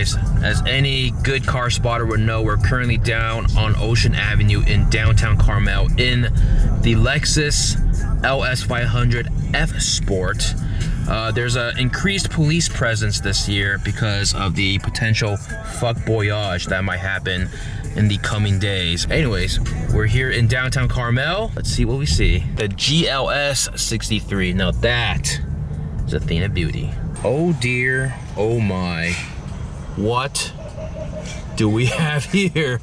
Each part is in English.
guys, as any good car spotter would know, we're currently down on Ocean Avenue in downtown Carmel in the Lexus LS500 F Sport. There's an increased police presence this year because of the potential fuckboyage that might happen in the coming days. Anyways, we're here in downtown Carmel. Let's see what we see. The GLS 63. Now that is a thing of beauty. Oh dear, oh my. What do we have here?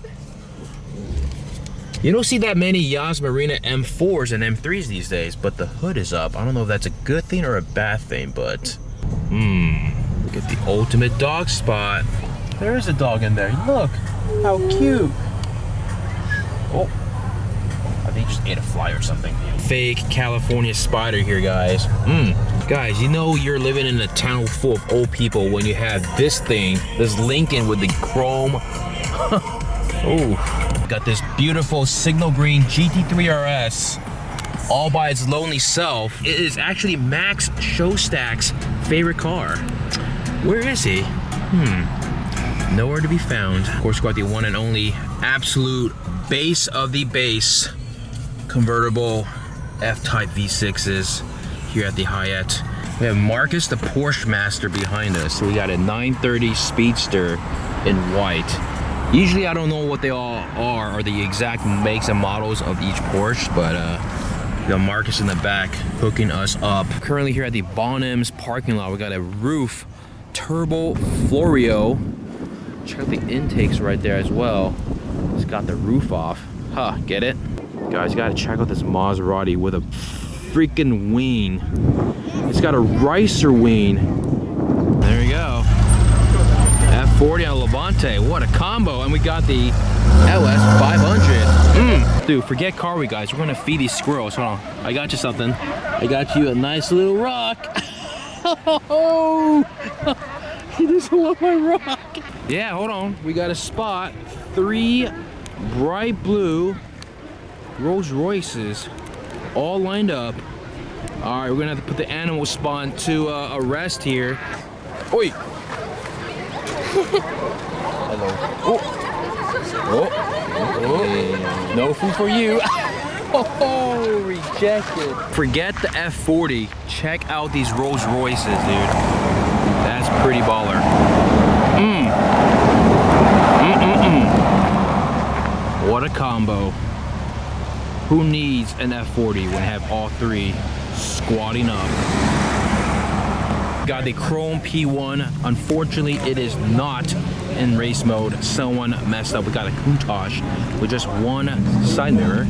You don't see that many Yas Marina M4s and M3s these days, but the hood is up. I don't know if that's a good thing or a bad thing, but look at the ultimate dog spot. There is a dog in there. Look, how cute. Oh, I think he just ate a fly or something. Fake California spider here, guys. Guys, you know you're living in a town full of old people when you have this thing, this Lincoln with the chrome. Oh, got this beautiful signal green GT3 RS all by its lonely self. It is actually Max Showstack's favorite car. Where is he? Nowhere to be found. Of course, we got the one and only absolute base of the base convertible F-Type V6s here at the Hyatt. We have Marcus, the Porsche master, behind us. So we got a 930 Speedster in white. Usually I don't know what they all are or the exact makes and models of each Porsche, but we got Marcus in the back hooking us up. Currently here at the Bonhams parking lot, we got a roof turbo Florio. Check out the intakes right there as well. It's got the roof off. Huh, get it? Guys, you gotta check out this Maserati with a freaking wing. It's got a ricer wing. There you go. F40 on Levante. What a combo. And we got the LS500. Dude, forget car week, guys. We're gonna feed these squirrels. Hold on. I got you something. I got you a nice little rock. Oh, he doesn't want my rock. Yeah, hold on. We got a spot. 3 bright blue Rolls Royces all lined up. All right, we're gonna have to put the animal spawn to rest here. Oi! Hello. Oh. Oh. Oh. No food for you. Oh, rejected. Forget the F40. Check out these Rolls Royces, dude. That's pretty baller. What a combo. Who needs an F40 when you have all 3 squatting up? Got the Chrome P1. Unfortunately, it is not in race mode. Someone messed up. We got a Countach with just 1 side mirror.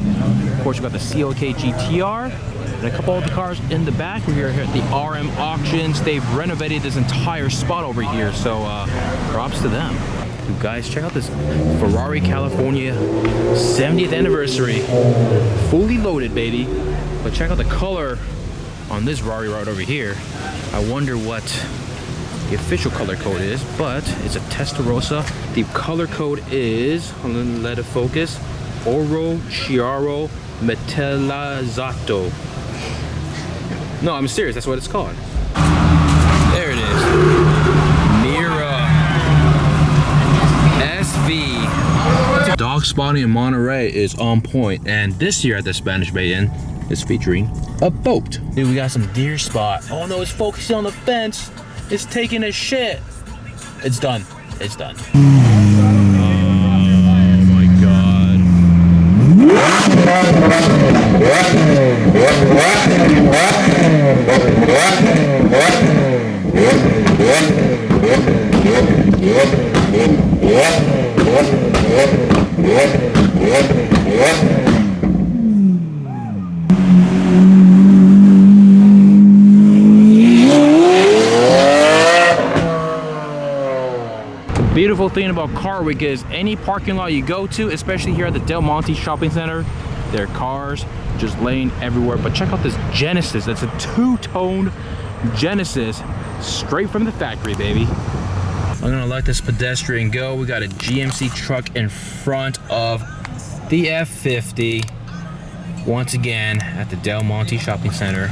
Of course, we got the CLK GTR and a couple of the cars in the back. We're here at the RM auctions. They've renovated this entire spot over here, so props to them. Dude, guys, check out this Ferrari California 70th anniversary. Fully loaded, baby. But check out the color on this Rari right over here. I wonder what the official color code is, but it's a Testarossa. The color code is, I'm gonna let it focus, Oro Chiaro Metallizzato. No, I'm serious, that's what it's called. There it is. Mira SV. Dog spotting in Monterey is on point, and this year at the Spanish Bay Inn is featuring a boat. Dude, we got some deer spot. Oh no, it's focusing on the fence. It's taking a shit. It's done. It's done. Oh my god. Beautiful thing about Car Week is any parking lot you go to, especially here at the Del Monte Shopping Center, there are cars just laying everywhere. But check out this Genesis. That's a 2-tone Genesis straight from the factory, baby. I'm gonna let this pedestrian go. We got a GMC truck in front of the F50. Once again at the Del Monte Shopping Center.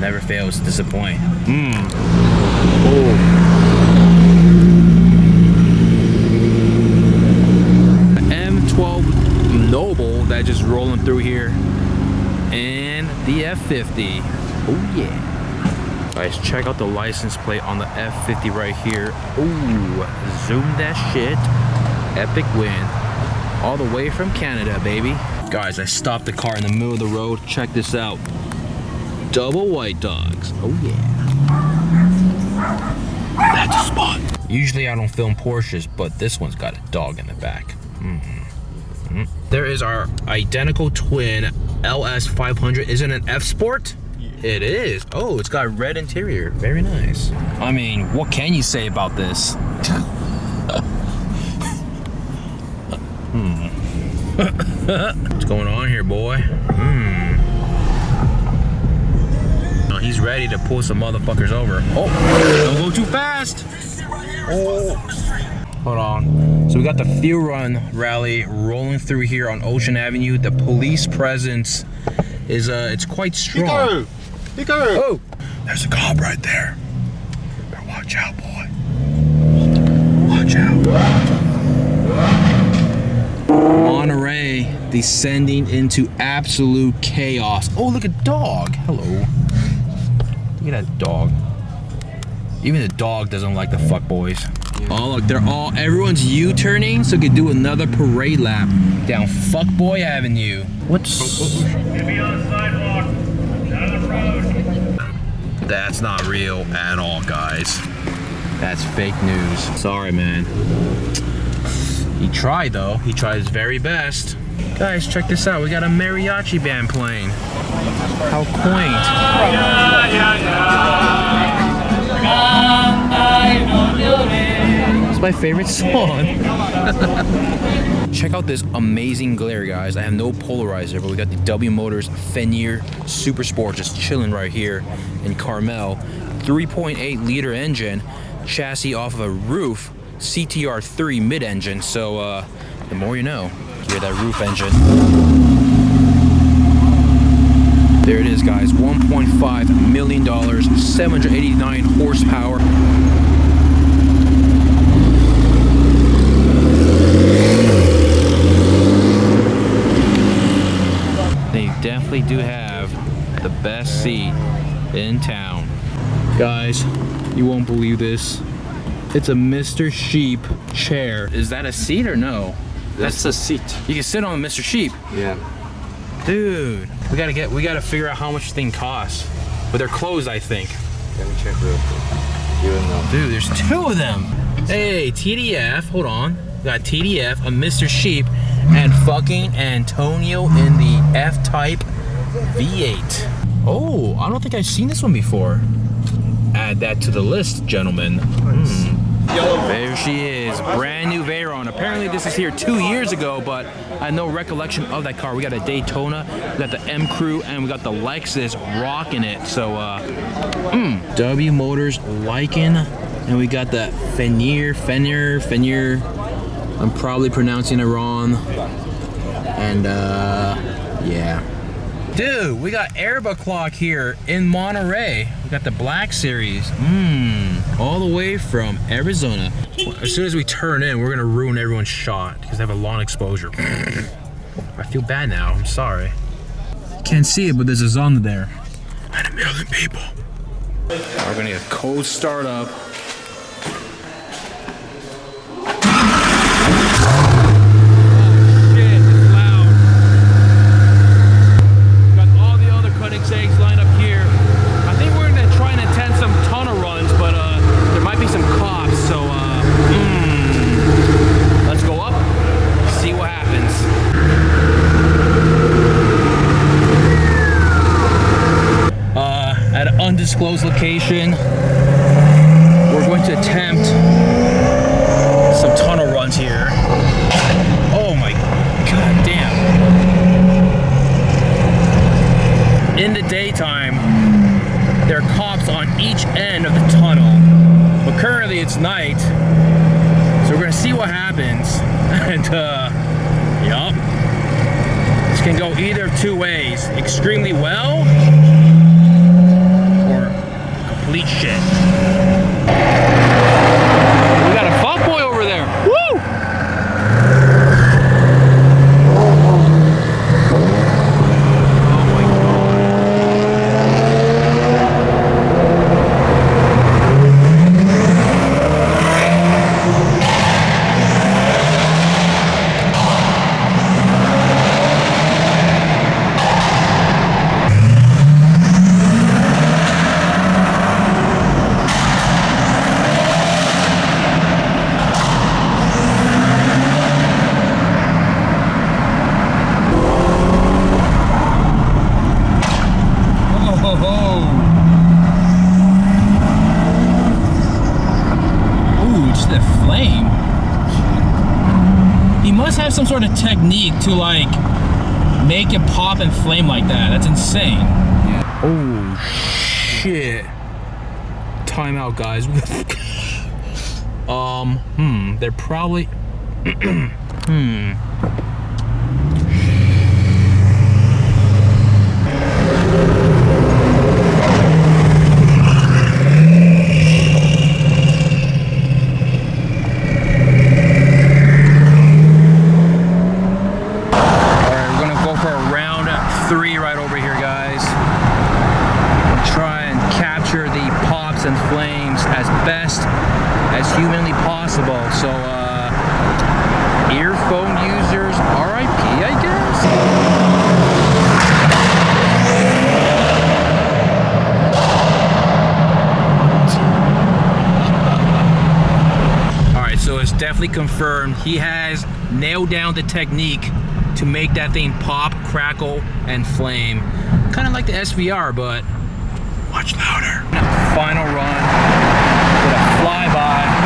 Never fails to disappoint. Oh. rolling through here. And the F50. Oh yeah. Guys, check out the license plate on the F50 right here. Ooh, zoom that shit. Epic win. All the way from Canada, baby. Guys, I stopped the car in the middle of the road. Check this out. Double white dogs. Oh yeah. That's a spot. Usually I don't film Porsches, but this one's got a dog in the back. There is our identical twin LS 500. Is it an F Sport? Yeah. It is. Oh, it's got red interior. Very nice. I mean, what can you say about this? What's going on here, boy? Oh, he's ready to pull some motherfuckers over. Oh, don't go too fast. Oh. Hold on. So we got the Fuel Run rally rolling through here on Ocean Avenue. The police presence is it's quite strong. Nico! Oh, there's a cop right there. Better watch out, boy. Watch out. Monterey descending into absolute chaos. Oh, look at dog. Hello. Look at that dog. Even the dog doesn't like the fuck boys. Oh look, everyone's U-turning so we could do another parade lap down Fuckboy Avenue. What's... Get me on the sidewalk, down the road. That's not real at all, guys. That's fake news. Sorry, man. He tried though. He tried his very best. Guys, check this out. We got a mariachi band playing. How quaint. It's my favorite song. Check out this amazing glare, guys. I have no polarizer, but we got the W Motors Fenrir Super Sport just chilling right here in Carmel. 3.8 liter engine, chassis off of a roof, CTR3 mid-engine. So the more you know. Hear that roof engine. There it is, guys. $1.5 million, 789 horsepower. They definitely do have the best seat in town. Guys, you won't believe this. It's a Mr. Sheep chair. Is that a seat or no? That's a seat. You can sit on Mr. Sheep. Yeah. Dude, we gotta figure out how much this thing costs. But they're closed, I think. Let me check real quick. Even though. Dude, there's two of them. Hey, TDF, hold on. We got TDF, a Mr. Sheep, and fucking Antonio in the F-Type V8. Oh, I don't think I've seen this one before. Add that to the list, gentlemen. There she is, brand new Veyron. Apparently this is here 2 years ago, but I have no recollection of that car. We got a Daytona, we got the M Crew, and we got the Lexus rocking it. So, W Motors Lycan, and we got the Fenrir. I'm probably pronouncing it wrong. And yeah. Dude, we got Airba Clock here in Monterey. We got the Black Series. All the way from Arizona. As soon as we turn in, we're gonna ruin everyone's shot because they have a long exposure. I feel bad now, I'm sorry. Can't see it, but there's a Zonda there. And 1 million people. We're gonna get a cold start up. Koenigseggs lined up here. I think we're gonna try and attend some tunnel runs, but there might be some cops, so let's go up, see what happens. At an undisclosed location, we're going to attempt some tunnel runs here. Oh my god damn. In the daytime, there are cops on each end of the tunnel, but currently it's night, so we're gonna see what happens. And yup, this can go either of two ways: extremely well or complete shit. We got a fuckboy over there. Woo! sort of technique to like make it pop and flame like that. That's insane. Yeah. Oh shit. Time out, guys. They're probably and flames as best as humanly possible. So earphone users, RIP, I guess. All right, so it's definitely confirmed. He has nailed down the technique to make that thing pop, crackle, and flame. Kind of like the SVR, but much louder. Final run with a flyby.